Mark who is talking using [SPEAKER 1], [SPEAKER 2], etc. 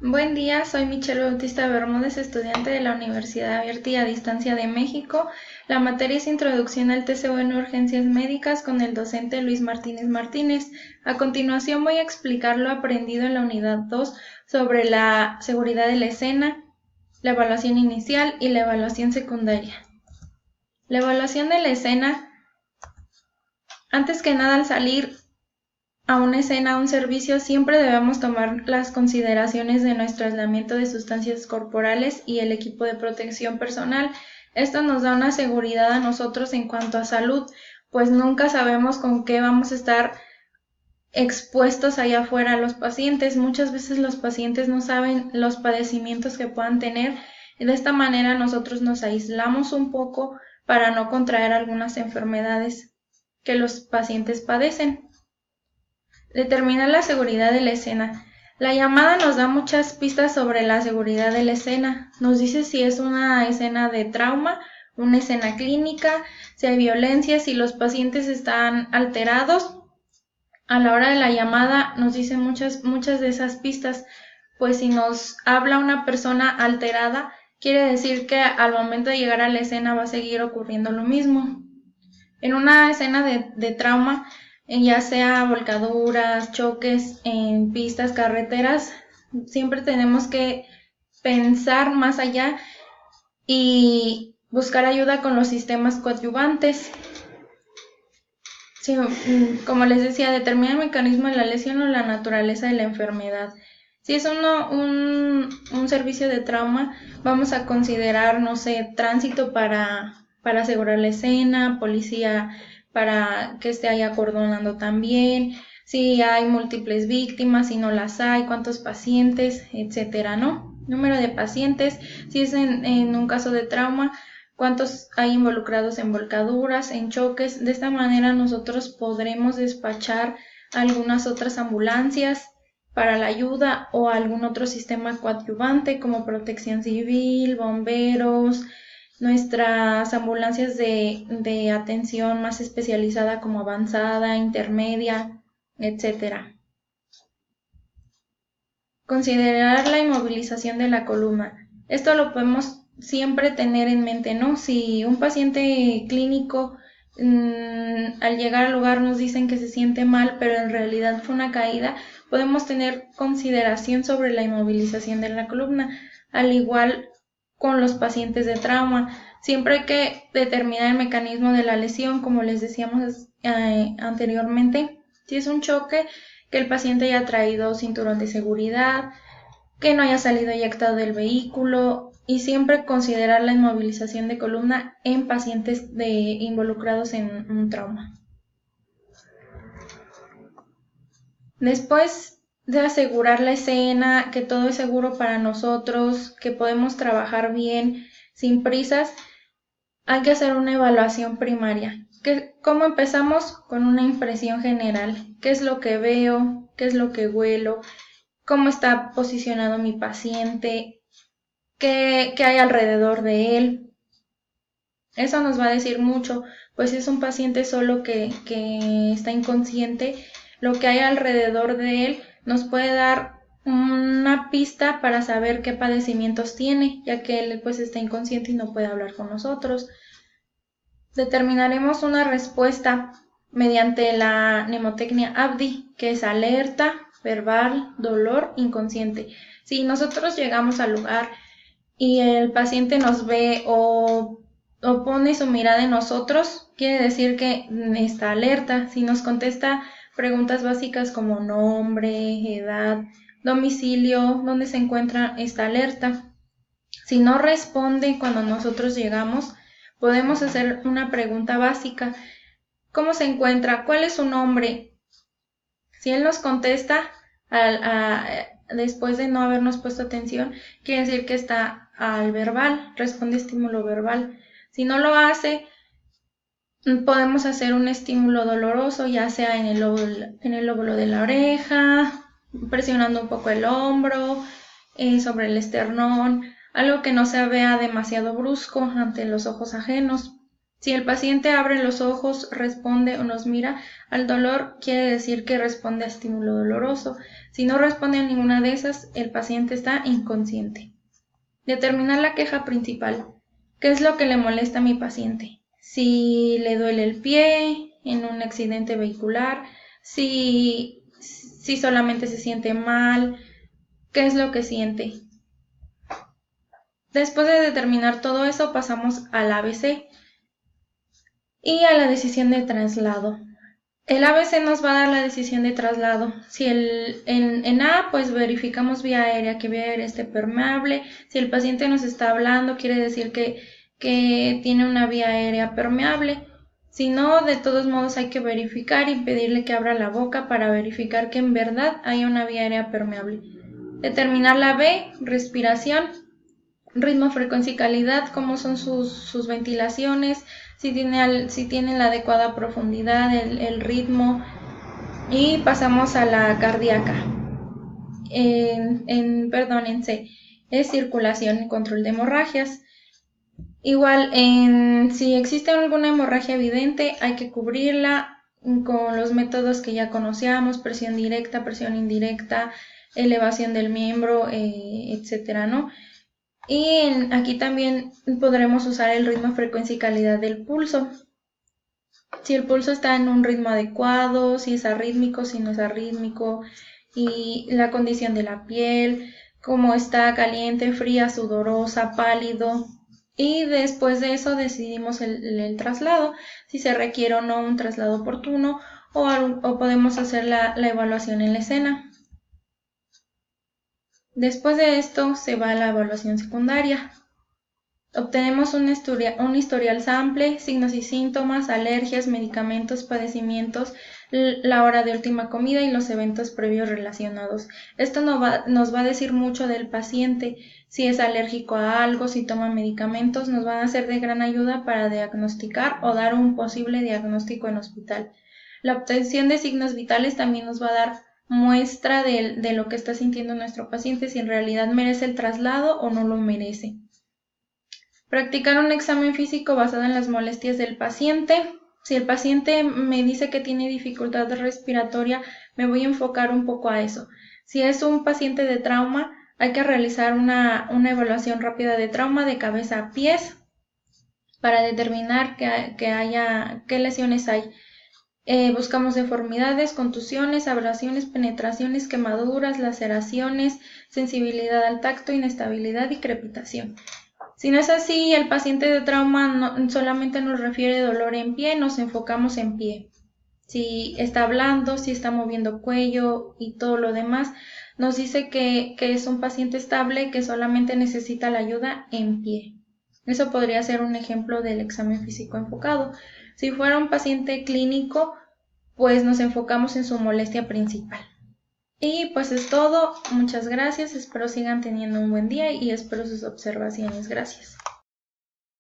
[SPEAKER 1] Buen día, soy Michelle Bautista Bermúdez, estudiante de la Universidad Abierta y a Distancia de México. La materia es Introducción al TCU en Urgencias Médicas con el docente Luis Martínez Martínez. A continuación voy a explicar lo aprendido en la unidad 2 sobre la seguridad de la escena, la evaluación inicial y la evaluación secundaria. La evaluación de la escena, antes que nada al salir a una escena, a un servicio, siempre debemos tomar las consideraciones de nuestro aislamiento de sustancias corporales y el equipo de protección personal. Esto nos da una seguridad a nosotros en cuanto a salud, pues nunca sabemos con qué vamos a estar expuestos allá afuera los pacientes. Muchas veces los pacientes no saben los padecimientos que puedan tener y de esta manera nosotros nos aislamos un poco para no contraer algunas enfermedades que los pacientes padecen. Determinar la seguridad de la escena. La llamada nos da muchas pistas sobre la seguridad de la escena. Nos dice si es una escena de trauma, una escena clínica, si hay violencia, si los pacientes están alterados. A la hora de la llamada nos dice muchas de esas pistas, pues si nos habla una persona alterada, quiere decir que al momento de llegar a la escena va a seguir ocurriendo lo mismo. En una escena de trauma, ya sea volcaduras, choques en pistas, carreteras, siempre tenemos que pensar más allá y buscar ayuda con los sistemas coadyuvantes. Sí, como les decía, determinar el mecanismo de la lesión o la naturaleza de la enfermedad. Si es un servicio de trauma, vamos a considerar, no sé, tránsito para asegurar la escena, policía para que esté ahí acordonando también, si hay múltiples víctimas, si no las hay, cuántos pacientes, etcétera, ¿no? Número de pacientes, si es en un caso de trauma, cuántos hay involucrados en volcaduras, en choques. De esta manera nosotros podremos despachar algunas otras ambulancias para la ayuda o algún otro sistema coadyuvante como protección civil, bomberos, nuestras ambulancias de atención más especializada como avanzada, intermedia, etcétera. Considerar la inmovilización de la columna. Esto lo podemos siempre tener en mente, ¿no? Si un paciente clínico al llegar al lugar nos dicen que se siente mal, pero en realidad fue una caída, podemos tener consideración sobre la inmovilización de la columna, al igual con los pacientes de trauma. Siempre hay que determinar el mecanismo de la lesión, como les decíamos anteriormente. Si es un choque, que el paciente haya traído cinturón de seguridad, que no haya salido eyectado del vehículo y siempre considerar la inmovilización de columna en pacientes involucrados en un trauma. Después de asegurar la escena, que todo es seguro para nosotros, que podemos trabajar bien, sin prisas, hay que hacer una evaluación primaria. ¿Cómo empezamos? Con una impresión general. ¿Qué es lo que veo? ¿Qué es lo que huelo? ¿Cómo está posicionado mi paciente? ¿Qué hay alrededor de él? Eso nos va a decir mucho, pues si es un paciente solo que está inconsciente, lo que hay alrededor de él nos puede dar una pista para saber qué padecimientos tiene, ya que él pues está inconsciente y no puede hablar con nosotros. Determinaremos una respuesta mediante la mnemotecnia ABDI, que es alerta, verbal, dolor, inconsciente. Si nosotros llegamos al lugar y el paciente nos ve o pone su mirada en nosotros, quiere decir que está alerta. Si nos contesta preguntas básicas como nombre, edad, domicilio, dónde se encuentra, está alerta. Si no responde cuando nosotros llegamos, podemos hacer una pregunta básica. ¿Cómo se encuentra? ¿Cuál es su nombre? Si él nos contesta después de no habernos puesto atención, quiere decir que está al verbal, responde estímulo verbal. Si no lo hace, podemos hacer un estímulo doloroso, ya sea en el lóbulo de la oreja, presionando un poco el hombro, sobre el esternón, algo que no se vea demasiado brusco ante los ojos ajenos. Si el paciente abre los ojos, responde o nos mira al dolor, quiere decir que responde a estímulo doloroso. Si no responde a ninguna de esas, el paciente está inconsciente. Determinar la queja principal. ¿Qué es lo que le molesta a mi paciente? Si le duele el pie en un accidente vehicular, si solamente se siente mal, ¿qué es lo que siente? Después de determinar todo eso, pasamos al ABC y a la decisión de traslado. El ABC nos va a dar la decisión de traslado. Si en A, pues verificamos vía aérea, que vía aérea esté permeable. Si el paciente nos está hablando, quiere decir que tiene una vía aérea permeable. Si no, de todos modos hay que verificar y pedirle que abra la boca para verificar que en verdad hay una vía aérea permeable. Determinar la B, respiración, ritmo, frecuencia y calidad, cómo son sus ventilaciones, si tienen la adecuada profundidad, el ritmo. Y pasamos a la cardíaca. En C es circulación y control de hemorragias. Igual, si existe alguna hemorragia evidente, hay que cubrirla con los métodos que ya conocíamos: presión directa, presión indirecta, elevación del miembro, etcétera, ¿no? Y aquí también podremos usar el ritmo, frecuencia y calidad del pulso. Si el pulso está en un ritmo adecuado, si es arrítmico, si no es arrítmico, y la condición de la piel, cómo está, caliente, fría, sudorosa, pálido. Y después de eso decidimos el traslado, si se requiere o no un traslado oportuno, o podemos hacer la evaluación en la escena. Después de esto se va a la evaluación secundaria. Obtenemos un historial sample, signos y síntomas, alergias, medicamentos, padecimientos, la hora de última comida y los eventos previos relacionados. Esto nos va a decir mucho del paciente, si es alérgico a algo, si toma medicamentos, nos van a ser de gran ayuda para diagnosticar o dar un posible diagnóstico en hospital. La obtención de signos vitales también nos va a dar muestra de lo que está sintiendo nuestro paciente, si en realidad merece el traslado o no lo merece. Practicar un examen físico basado en las molestias del paciente. Si el paciente me dice que tiene dificultad respiratoria, me voy a enfocar un poco a eso. Si es un paciente de trauma, hay que realizar una evaluación rápida de trauma de cabeza a pies para determinar qué lesiones hay. Buscamos deformidades, contusiones, abrasiones, penetraciones, quemaduras, laceraciones, sensibilidad al tacto, inestabilidad y crepitación. Si no es así, el paciente de trauma solamente nos refiere dolor en pie, nos enfocamos en pie. Si está hablando, si está moviendo cuello y todo lo demás, nos dice que es un paciente estable, que solamente necesita la ayuda en pie. Eso podría ser un ejemplo del examen físico enfocado. Si fuera un paciente clínico, pues nos enfocamos en su molestia principal. Y pues es todo, muchas gracias, espero sigan teniendo un buen día y espero sus observaciones. Gracias.